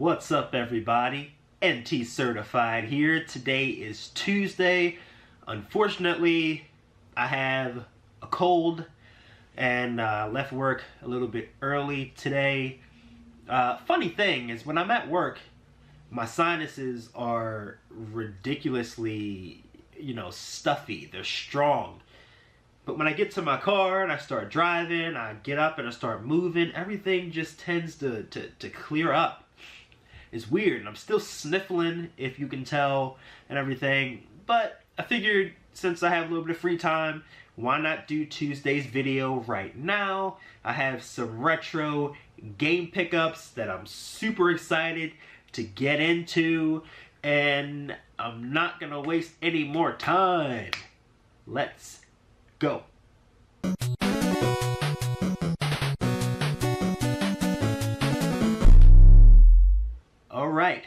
What's up, everybody? Ntcertified here. Today is Tuesday. Unfortunately, I have a cold and left work a little bit early today. Funny thing is, when I'm at work, my sinuses are ridiculously, stuffy. They're strong. But when I get to my car and I start driving, I get up and I start moving, everything just tends to clear up. It's weird, and I'm still sniffling, if you can tell, and everything. But I figured, since I have a little bit of free time, why not do Tuesday's video right now? I have some retro game pickups that I'm super excited to get into, and I'm not gonna waste any more time. Let's go. Alright,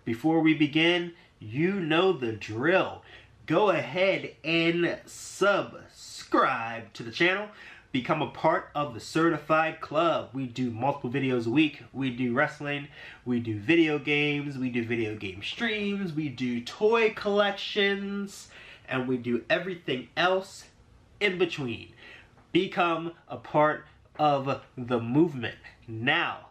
before we begin, you know the drill. Go ahead and subscribe to the channel. Become a part of the Certified Club. We do multiple videos a week. We do wrestling. We do video games. We do video game streams. We do toy collections. And we do everything else in between. Become a part of the movement. Now,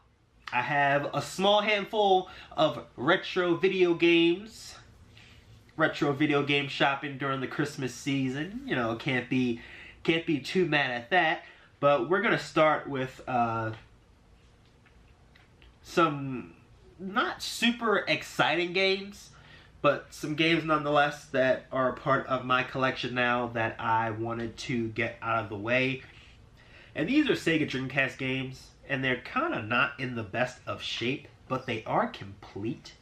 I have a small handful of retro video games. Retro video game shopping during the Christmas season. Can't be too mad at that. But we're gonna start with some not super exciting games, but some games nonetheless that are a part of my collection now that I wanted to get out of the way. And these are Sega Dreamcast games. And they're kind of not in the best of shape, but they are complete.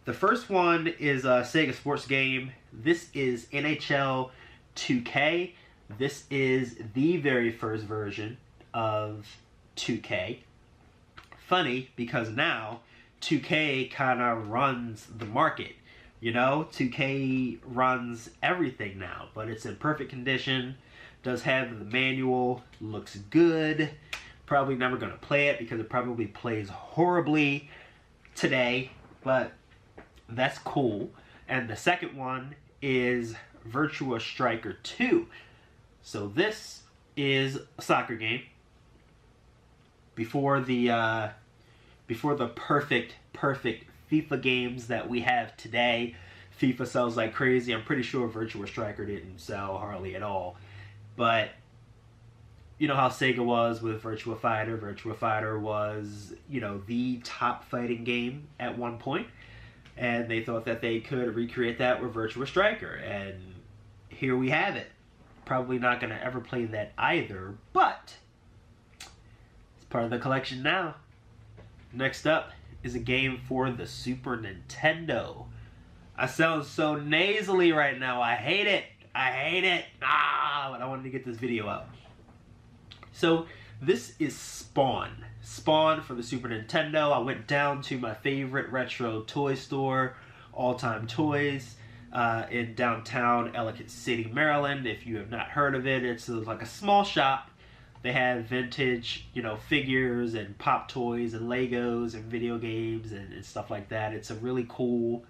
The first one is a Sega sports game. This is NHL 2K. This is the very first version of 2K. Funny, because now 2K kind of runs the market. 2K runs everything now, but it's in perfect condition. Does have the manual, looks good. Probably never going to play it because it probably plays horribly today, but that's cool. And the second one is Virtua Striker 2. So this is a soccer game. Before the perfect FIFA games that we have today. FIFA sells like crazy. I'm pretty sure Virtua Striker didn't sell hardly at all. But you know how Sega was with Virtua Fighter. Virtua Fighter was, the top fighting game at one point. And they thought that they could recreate that with Virtua Striker. And here we have it. Probably not going to ever play that either, but it's part of the collection now. Next up is a game for the Super Nintendo. I sound so nasally right now. I hate it. But I wanted to get this video out. So this is Spawn. Spawn for the Super Nintendo. I went down to my favorite retro toy store, All Time Toys, in downtown Ellicott City, Maryland. If you have not heard of it, it's like a small shop. They have vintage, figures and pop toys and Legos and video games and stuff like that. It's a really cool,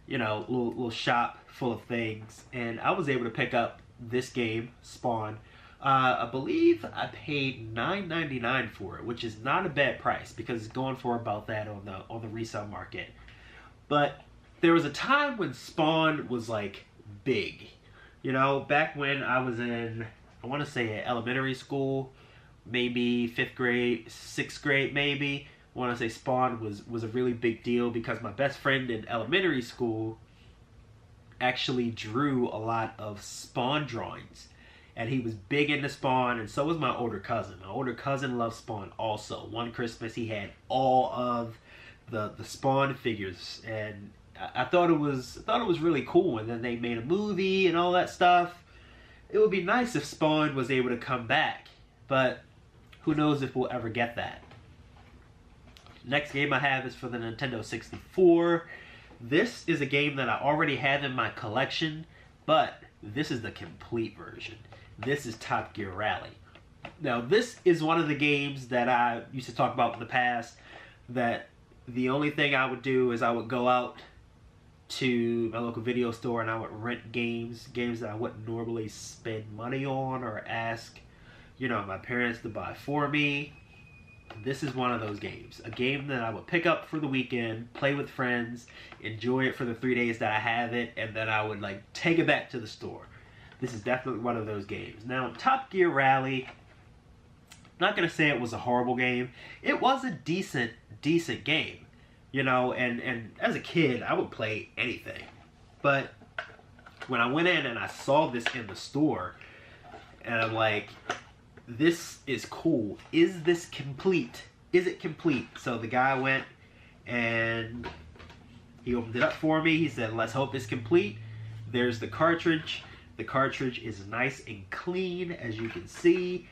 little shop full of things. And I was able to pick up this game, Spawn. I believe I paid $9.99 for it, which is not a bad price because it's going for about that on the resale market. But there was a time when Spawn was like big, back when I was in, I want to say elementary school, maybe 5th grade, 6th grade maybe. I want to say Spawn was a really big deal because my best friend in elementary school actually drew a lot of Spawn drawings. And he was big into Spawn, and so was my older cousin. My older cousin loved Spawn also. One Christmas, he had all of the Spawn figures, and I thought it was really cool. And then they made a movie and all that stuff. It would be nice if Spawn was able to come back, but who knows if we'll ever get that. Next game I have is for the Nintendo 64. This is a game that I already have in my collection, but this is the complete version. This is Top Gear Rally. Now, this is one of the games that I used to talk about in the past that The only thing I would do is I would go out to my local video store and I would rent games that I wouldn't normally spend money on or ask, you know, my parents to buy for me. This is one of those games. A game that I would pick up for the weekend, play with friends, enjoy it for the 3 days that I have it, and then I would like take it back to the store. This is definitely one of those games. Now, Top Gear Rally, not gonna say it was a horrible game. It was a decent game, you know, and as a kid, I would play anything. But when I went in and I saw this in the store, and I'm like, this is cool. Is this complete? Is it complete? So the guy went and he opened it up for me. He said, let's hope it's complete. There's the cartridge. The cartridge is nice and clean, as you can see.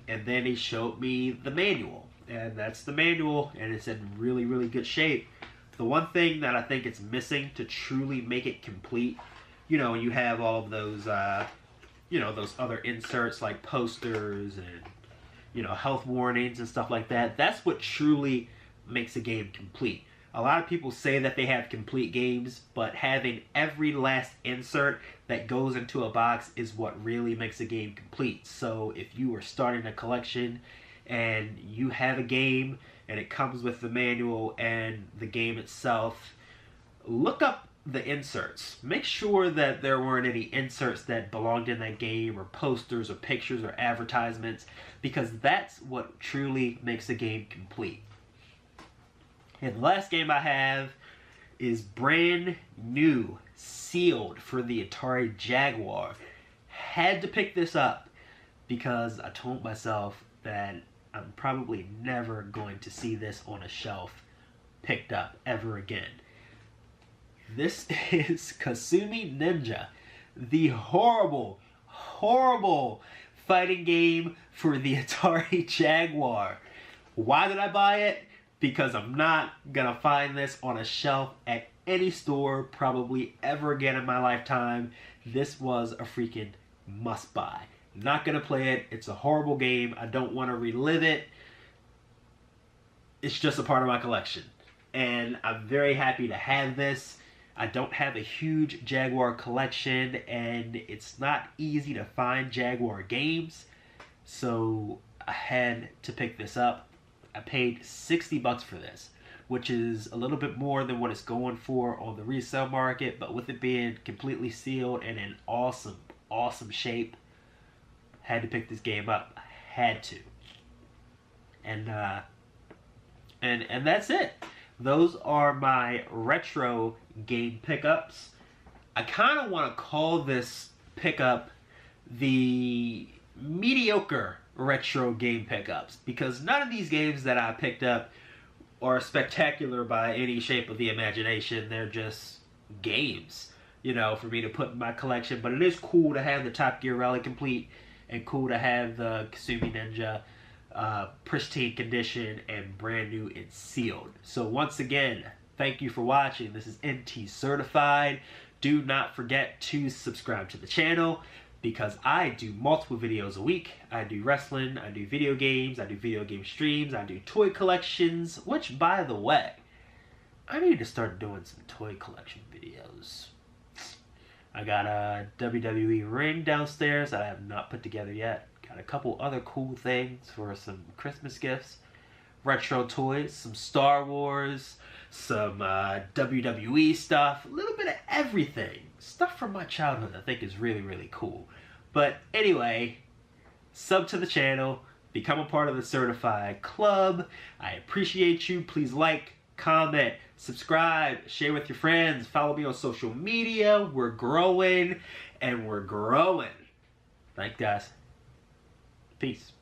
And then he showed me the manual. And that's the manual, and it's in really, really good shape. The one thing that I think it's missing to truly make it complete, you know, you have all of those, you know, those other inserts like posters and, you know, health warnings and stuff like that. That's what truly makes a game complete. A lot of people say that they have complete games, but having every last insert that goes into a box is what really makes a game complete. So if you are starting a collection and you have a game and it comes with the manual and the game itself, look up the inserts. Make sure that there weren't any inserts that belonged in that game, or posters or pictures or advertisements, because that's what truly makes a game complete. And the last game I have is brand new, sealed for the Atari Jaguar. Had to pick this up because I told myself that I'm probably never going to see this on a shelf picked up ever again. This is Kasumi Ninja, the horrible, horrible fighting game for the Atari Jaguar. Why did I buy it? Because I'm not gonna find this on a shelf at any store probably ever again in my lifetime. This was a freaking must buy. Not gonna play it. It's a horrible game. I don't want to relive it. It's just a part of my collection. And I'm very happy to have this. I don't have a huge Jaguar collection, and it's not easy to find Jaguar games, so I had to pick this up. I paid 60 bucks for this, which is a little bit more than what it's going for on the resale market, but with it being completely sealed and in awesome, awesome shape, had to pick this game up. I had to. And that's it. Those are my retro game pickups. I kind of want to call this pickup the mediocre retro game pickups, because none of these games that I picked up are spectacular by any shape of the imagination. They're just games, you know, for me to put in my collection. But it is cool to have the Top Gear Rally complete, and cool to have the Kasumi Ninja pristine condition and brand new and sealed. So once again, thank you for watching. This is Ntcertified. Do not forget to subscribe to the channel, because I do multiple videos a week. I do wrestling, I do video games, I do video game streams, I do toy collections, which, by the way, I need to start doing some toy collection videos. I got a WWE ring downstairs that I have not put together yet. Got a couple other cool things for some Christmas gifts. Retro toys, some Star Wars, some WWE stuff, a little bit of everything. Stuff from my childhood I think is really, really cool. But anyway, sub to the channel, become a part of the Ntcertified Club. I appreciate you. Please like, comment, subscribe, share with your friends, follow me on social media. We're growing, and we're growing. Thanks, guys. Peace.